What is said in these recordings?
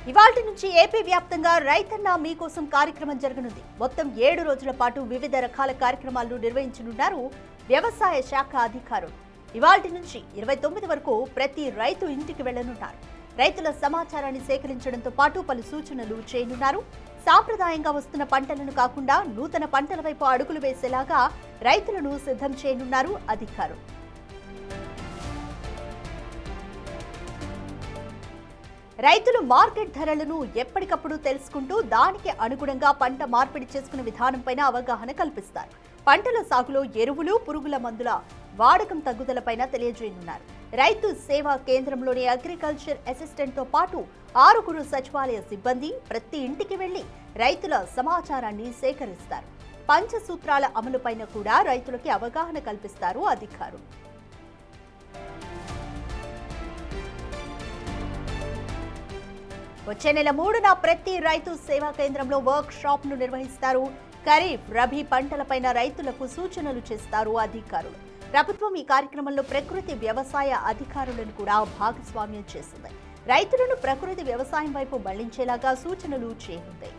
ఇవాల్టి నుంచి ఏపీ వ్యాప్తంగా రైతన్న మీకోసం కార్యక్రమం జరగనుంది. మొత్తం 7 రోజుల పాటు వివిధ రకాల కార్యక్రమాలను నిర్వహించనున్నారు వ్యవసాయ శాఖ అధికారులు. ఇవాల్టి నుంచి 29 వరకు ప్రతి రైతు ఇంటికి వెళ్లనున్నారు. రైతుల సమాచారాన్ని సేకరించడంతో పాటు పలు సూచనలు చేయనున్నారు. సాంప్రదాయంగా వస్తున్న పంటలను కాకుండా నూతన పంటల వైపు అడుగులు వేసేలాగా రైతులను సిద్ధం చేయనున్నారు అధికారులు. రైతులు మార్కెట్ ధరలను ఎప్పటికప్పుడు తెలుసుకుంటూ దానికి అనుగుణంగా పంట మార్పిడి చేసుకునే విధానంపైన అవగాహన కల్పిస్తారు. పంటల సాగులో ఎరువులు, పురుగుల మందుల వాడకం తగ్గుదలపైన తెలియజేయనున్నారు. రైతు సేవా కేంద్రంలోని అగ్రికల్చర్ అసిస్టెంట్ తో పాటు 6 సచివాలయ సిబ్బంది ప్రతి ఇంటికి వెళ్లి రైతుల సమాచారాన్ని సేకరిస్తారు. పంచసూత్రాల అమలుపైన కూడా రైతులకి అవగాహన కల్పిస్తారు అధికారులు. వచ్చే నెల 3న ప్రతి రైతు సేవా కేంద్రంలో వర్క్ షాప్ ను నిర్వహిస్తారు. ఖరీఫ్, రబీ పంటలపైన రైతులకు సూచనలు చేస్తారు అధికారులు. ప్రభుత్వం ఈ కార్యక్రమంలో ప్రకృతి వ్యవసాయ అధికారులను కూడా భాగస్వామ్యం చేస్తుంది. రైతులను ప్రకృతి వ్యవసాయం వైపు మళ్లించేలాగా సూచనలు చేయనుంది.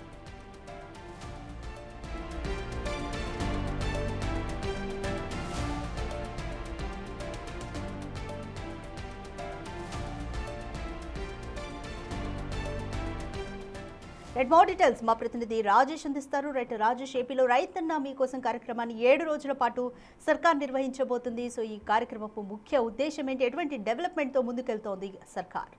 మోర్ డీటెయిల్స్ మా ప్రతినిధి రాజేష్ అందిస్తారు. రాజేష్, ఏపీలో రైతన్న మీకోసం కార్యక్రమాన్ని 7 రోజుల పాటు సర్కార్ నిర్వహించబోతుంది. సో ఈ కార్యక్రమపు ముఖ్య ఉద్దేశం ఏంటి? ఎటువంటి డెవలప్మెంట్ తో ముందుకెళ్తోంది సర్కార్?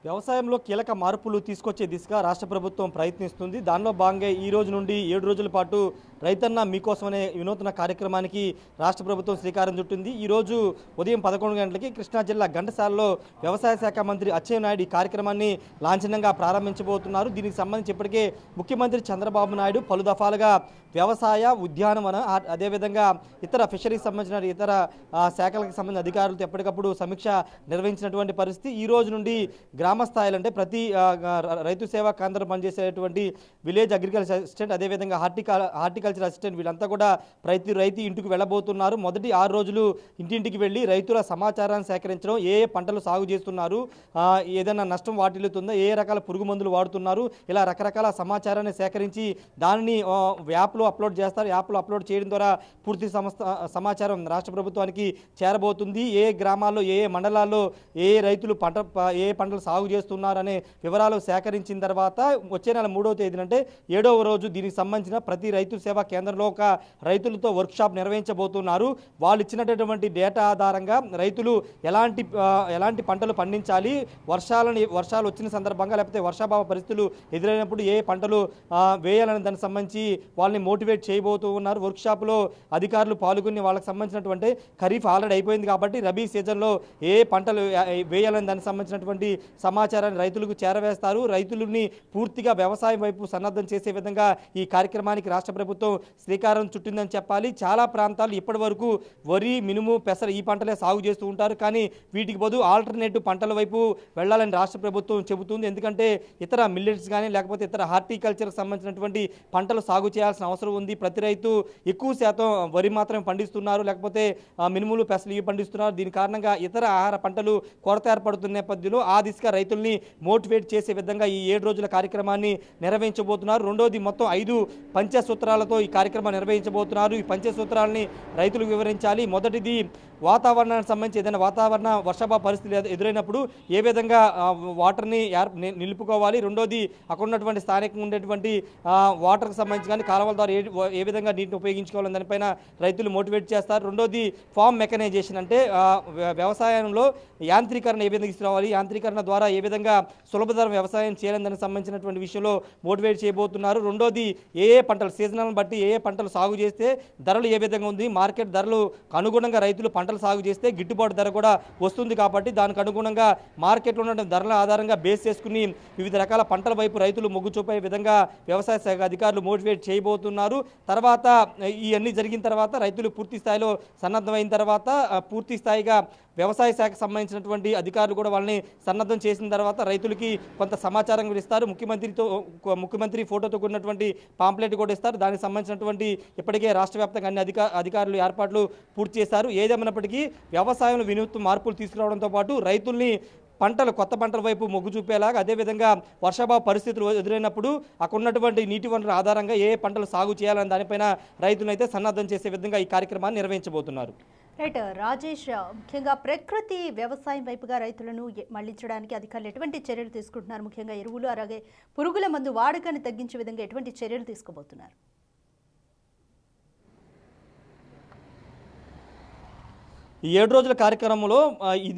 వ్యవసాయంలో కీలక మార్పులు తీసుకొచ్చే దిశగా రాష్ట్ర ప్రభుత్వం ప్రయత్నిస్తుంది. దానిలో భాగంగా ఈ రోజు నుండి 7 రోజుల పాటు రైతన్న మీకోసం అనే వినూత్న కార్యక్రమానికి రాష్ట్ర ప్రభుత్వం శ్రీకారం చుట్టింది. ఈరోజు ఉదయం 11 గంటలకి కృష్ణా జిల్లా ఘంటసాలలో వ్యవసాయ శాఖ మంత్రి అచ్చెన్నాయుడు ఈ కార్యక్రమాన్ని లాంఛనంగా ప్రారంభించబోతున్నారు. దీనికి సంబంధించి ఇప్పటికే ముఖ్యమంత్రి చంద్రబాబు నాయుడు పలు దఫాలుగా వ్యవసాయ, ఉద్యానవన, అదేవిధంగా ఇతర ఫిషరీస్ సంబంధించిన ఇతర శాఖలకు సంబంధించిన అధికారులతో ఎప్పటికప్పుడు సమీక్ష నిర్వహించినటువంటి పరిస్థితి. ఈ రోజు నుండి గ్రామ స్థాయిలో అంటే ప్రతి రైతు సేవా కేంద్రం పనిచేసేటువంటి విలేజ్ అగ్రికల్చర్ అసిస్టెంట్, అదేవిధంగా హార్టికల్చర్ అసిస్టెంట్ వీళ్ళంతా కూడా ప్రతి రైతు ఇంటికి వెళ్ళబోతున్నారు. మొదటి 6 రోజులు ఇంటింటికి వెళ్ళి రైతుల సమాచారాన్ని సేకరించడం, ఏ పంటలు సాగు చేస్తున్నారు, ఏదైనా నష్టం వాటిల్లుతుందో, ఏ రకాల పురుగు మందులు వాడుతున్నారు, ఇలా రకరకాల సమాచారాన్ని సేకరించి దానిని యాప్లో అప్లోడ్ చేస్తారు. యాప్లో అప్లోడ్ చేయడం ద్వారా పూర్తి సమాచారం రాష్ట్ర ప్రభుత్వానికి చేరబోతుంది. ఏ గ్రామాల్లో, ఏ మండలాల్లో ఏ రైతులు ఏ పంటలు సాగు చేస్తున్నారనే వివరాలు సేకరించిన తర్వాత వచ్చే నెల 3వ తేదీన అంటే 7వ రోజు దీనికి సంబంధించిన ప్రతి రైతు సేవా కేంద్రంలో ఒక రైతులతో వర్క్షాప్ నిర్వహించబోతున్నారు. వాళ్ళు ఇచ్చినటువంటి డేటా ఆధారంగా రైతులు ఎలాంటి పంటలు పండించాలి, వర్షాలు వచ్చిన సందర్భంగా లేకపోతే వర్షాభావ పరిస్థితులు ఎదురైనప్పుడు ఏ పంటలు వేయాలనే దానికి సంబంధించి వాళ్ళని మోటివేట్ చేయబోతూ ఉన్నారు. వర్క్షాప్లో అధికారులు పాల్గొని వాళ్ళకి సంబంధించినటువంటి ఖరీఫ్ ఆల్రెడీ అయిపోయింది కాబట్టి రబీ సీజన్లో ఏ పంటలు వేయాలని దానికి సంబంధించినటువంటి సమాచారాన్ని రైతులకు చేరవేస్తారు. రైతులని పూర్తిగా వ్యవసాయం వైపు సన్నద్ధం చేసే విధంగా ఈ కార్యక్రమానికి రాష్ట్ర ప్రభుత్వం శ్రీకారం చుట్టిందని చెప్పాలి. చాలా ప్రాంతాలు ఇప్పటి వరకు వరి, మినుము, పెసర ఈ పంటలే సాగు చేస్తూ ఉంటారు. కానీ వీటికి బదులు ఆల్టర్నేటివ్ పంటల వైపు వెళ్లాలని రాష్ట్ర ప్రభుత్వం చెబుతుంది. ఎందుకంటే ఇతర మిల్లెట్స్ కానీ లేకపోతే ఇతర హార్టికల్చర్కి సంబంధించినటువంటి పంటలు సాగు చేయాల్సిన అవసరం ఉంది. ప్రతి రైతు ఎక్కువ శాతం వరి మాత్రమే పండిస్తున్నారు, లేకపోతే మినుములు, పెసలు ఇవి పండిస్తున్నారు. దీని కారణంగా ఇతర ఆహార పంటలు కొరత ఏర్పడుతున్న నేపథ్యంలో ఆ దిశగా రైతుల్ని మోటివేట్ చేసే విధంగా ఈ 7 రోజుల కార్యక్రమాన్ని నిర్వహించబోతున్నారు. రెండోది మొత్తం 5 పంచసూత్రాలతో ఈ కార్యక్రమం నిర్వహించబోతున్నారు. ఈ పంచసూత్రాలని రైతులకు వివరించాలి. మొదటిది వాతావరణానికి సంబంధించి ఏదైనా వర్షాభావ పరిస్థితులు ఎదురైనప్పుడు ఏ విధంగా వాటర్ని నిలుపుకోవాలి. రెండోది అక్కడ ఉన్నటువంటి స్థానికంగా ఉండేటువంటి వాటర్కి సంబంధించి కానీ కాలువల ద్వారా ఏ విధంగా నీటిని ఉపయోగించుకోవాలని దానిపైన రైతులు మోటివేట్ చేస్తారు. రెండోది ఫార్మ్ మెకనైజేషన్ అంటే వ్యవసాయంలో యాంత్రీకరణ ఏ విధంగా తీసుకురావాలి, యాంత్రీకరణ ద్వారా ఏ విధంగా సులభతరం వ్యవసాయం చేయాలని దానికి సంబంధించినటువంటి విషయంలో మోటివేట్ చేయబోతున్నారు. రెండోది ఏ పంటలు సీజనల్ని బట్టి ఏ పంటలు సాగు చేస్తే ధరలు ఏ విధంగా ఉంది, మార్కెట్ ధరలు అనుగుణంగా రైతులు పంటలు సాగు చేస్తే గిట్టుబాటు ధర కూడా వస్తుంది కాబట్టి దానికి అనుగుణంగా మార్కెట్లో ఉన్న ధరల ఆధారంగా బేస్ చేసుకుని వివిధ రకాల పంటల వైపు రైతులు మొగ్గు చూపే విధంగా వ్యవసాయ శాఖ అధికారులు మోటివేట్ చేయబోతున్నారు. తర్వాత ఇవన్నీ జరిగిన తర్వాత రైతులు పూర్తి స్థాయిలో సన్నద్ధమైన తర్వాత పూర్తి స్థాయిగా వ్యవసాయ శాఖకు సంబంధించినటువంటి అధికారులు కూడా వాళ్ళని సన్నద్ధం చేసిన తర్వాత రైతులకి కొంత సమాచారం కూడా ఇస్తారు. ముఖ్యమంత్రి ఫోటోతో కూడినటువంటి పాంప్లెట్ కూడా ఇస్తారు. దానికి సంబంధించినటువంటి ఇప్పటికే రాష్ట్ర వ్యాప్తంగా అన్ని అధికారులు ఏర్పాట్లు పూర్తి చేశారు. ఏదేమైనప్పటికీ వ్యవసాయంలో వినూత్న మార్పులు తీసుకురావడంతో పాటు రైతుల్ని కొత్త పంటల వైపు మొగ్గు చూపేలాగా, అదేవిధంగా వర్షాభావ పరిస్థితులు ఎదురైనప్పుడు అక్కడ ఉన్నటువంటి నీటి వనరుల ఆధారంగా ఏ పంటలు సాగు చేయాలని దానిపైన రైతులను అయితే సన్నద్ధం చేసే విధంగా ఈ కార్యక్రమాన్ని నిర్వహించబోతున్నారు. రైట్ రాజేష్, ముఖ్యంగా ప్రకృతి వ్యవసాయం వైపుగా రైతులను మళ్లించడానికి అధికారులు ఎటువంటి చర్యలు తీసుకుంటున్నారు? ముఖ్యంగా ఎరువులు అలాగే పురుగుల మందు వాడకాన్ని తగ్గించే విధంగా ఎటువంటి చర్యలు తీసుకోబోతున్నారు? ఈ 7 రోజుల కార్యక్రమంలో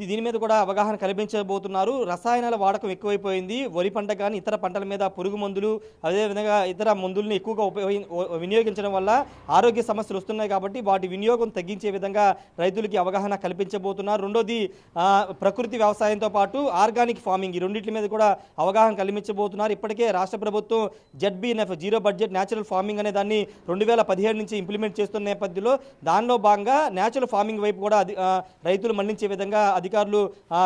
దీని మీద కూడా అవగాహన కల్పించబోతున్నారు. రసాయనాల వాడకం ఎక్కువైపోయింది. వరి పంట కానీ ఇతర పంటల మీద పురుగు మందులు, అదేవిధంగా ఇతర మందుల్ని ఎక్కువగా వినియోగించడం వల్ల ఆరోగ్య సమస్యలు వస్తున్నాయి. కాబట్టి వాటి వినియోగం తగ్గించే విధంగా రైతులకి అవగాహన కల్పించబోతున్నారు. రెండోది ప్రకృతి వ్యవసాయంతో పాటు ఆర్గానిక్ ఫార్మింగ్, ఈ రెండింటి మీద కూడా అవగాహన కల్పించబోతున్నారు. ఇప్పటికే రాష్ట్ర ప్రభుత్వం ZBNF zero budget natural farming అనే దాన్ని 2017 నుంచి ఇంప్లిమెంట్ చేస్తున్న నేపథ్యంలో దానిలో భాగంగా న్యాచురల్ ఫార్మింగ్ వైపు కూడా రైతులు మళ్లించే విధంగా అధికారులు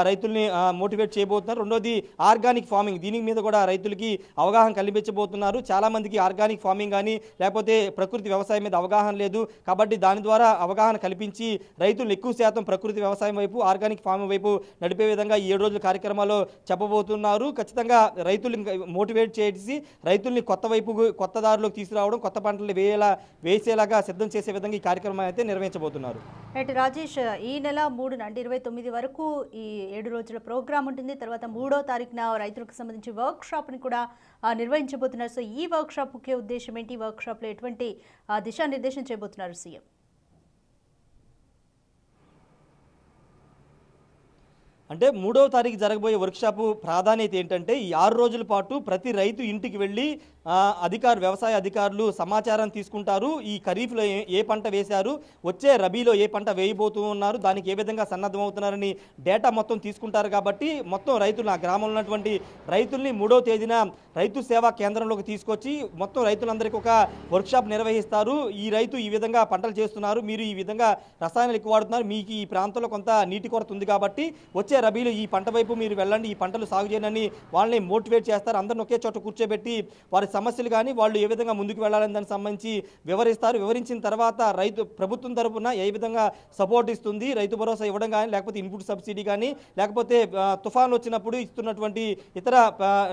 రైతుల్ని మోటివేట్ చేయబోతున్నారు. రెండోది ఆర్గానిక్ ఫార్మింగ్, దీని మీద కూడా రైతులకి అవగాహన కల్పించబోతున్నారు. చాలా మందికి ఆర్గానిక్ ఫార్మింగ్ కానీ లేకపోతే ప్రకృతి వ్యవసాయం మీద అవగాహన లేదు. కాబట్టి దాని ద్వారా అవగాహన కల్పించి రైతులు ఎక్కువ శాతం ప్రకృతి వ్యవసాయం వైపు, ఆర్గానిక్ ఫార్మింగ్ వైపు నడిపే విధంగా ఈ 7 రోజుల కార్యక్రమాల్లో చెప్పబోతున్నారు. ఖచ్చితంగా రైతులు మోటివేట్ చేసి రైతుల్ని కొత్త దారిలోకి తీసుకురావడం, కొత్త పంటలు వేసేలాగా సిద్ధం చేసే విధంగా ఈ కార్యక్రమం అయితే నిర్వహించబోతున్నారు. రాజేష్, ఈ నెల 3 నుండి 29 వరకు ఈ 7 రోజుల ప్రోగ్రాం ఉంటుంది. తర్వాత 3వ తారీఖున రైతులకు సంబంధించి వర్క్ షాప్ని కూడా నిర్వహించబోతున్నారు. సో ఈ వర్క్ షాప్ ముఖ్య ఉద్దేశం ఏంటి? వర్క్ షాప్లో ఎటువంటి దిశానిర్దేశం చేయబోతున్నారు సీఎం? అంటే 3వ తారీఖు జరగబోయే వర్క్షాపు ప్రాధాన్యత ఏంటంటే, ఈ 6 రోజుల పాటు ప్రతి రైతు ఇంటికి వెళ్ళి వ్యవసాయ అధికారులు సమాచారం తీసుకుంటారు. ఈ ఖరీఫ్లో ఏ పంట వేశారు, వచ్చే రబీలో ఏ పంట వేయబోతూ ఉన్నారు, దానికి ఏ విధంగా సన్నద్ధమవుతున్నారని డేటా మొత్తం తీసుకుంటారు. కాబట్టి మొత్తం రైతులు, ఆ గ్రామంలో ఉన్నటువంటి రైతుల్ని 3వ తేదీన రైతు సేవా కేంద్రంలోకి తీసుకొచ్చి మొత్తం రైతులందరికీ ఒక వర్క్షాప్ నిర్వహిస్తారు. ఈ రైతు ఈ విధంగా పంటలు చేస్తున్నారు, మీరు ఈ విధంగా రసాయనాలు ఎక్కువ వాడుతున్నారు, మీకు ఈ ప్రాంతంలో కొంత నీటి కొరత ఉంది కాబట్టి వచ్చే రబీలో ఈ పంట వైపు మీరు వెళ్ళండి, ఈ పంటలు సాగు చేయండి, వాళ్ళని మోటివేట్ చేస్తారు. అందరిని ఒకే చోట కూర్చోబెట్టి వారి సమస్యలు కానీ వాళ్ళు ఏ విధంగా ముందుకు వెళ్ళాలని దానికి సంబంధించి వివరిస్తారు. వివరించిన తర్వాత ప్రభుత్వం తరపున ఏ విధంగా సపోర్ట్ ఇస్తుంది, రైతు భరోసా ఇవ్వడం కానీ, లేకపోతే ఇన్పుట్ సబ్సిడీ కానీ, లేకపోతే తుఫాన్లు వచ్చినప్పుడు ఇస్తున్నటువంటి ఇతర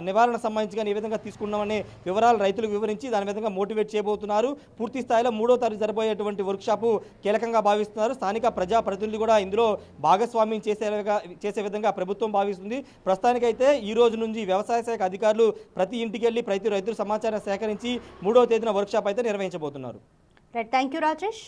నివారణ సంబంధించి కానీ ఏ విధంగా తీసుకున్నామనే వివరాలు రైతులకు వివరించి దాని విధంగా మోటివేట్ చేయబోతున్నారు. పూర్తి స్థాయిలో 3వ తారీఖు జరబోయేటువంటి వర్క్షాపు కీలకంగా భావిస్తున్నారు. స్థానిక ప్రజాప్రతినిధులు కూడా ఇందులో భాగస్వామ్యం చేసే విధంగా ప్రభుత్వం భావిస్తుంది. ప్రస్తుతానికైతే ఈ రోజు నుంచి వ్యవసాయ శాఖ అధికారులు ప్రతి ఇంటికి వెళ్ళి ప్రతి రైతుల సమాచారం సేకరించి 3వ తేదీన వర్క్షాప్ అయితే నిర్వహించబోతున్నారు. Thank you Rajesh.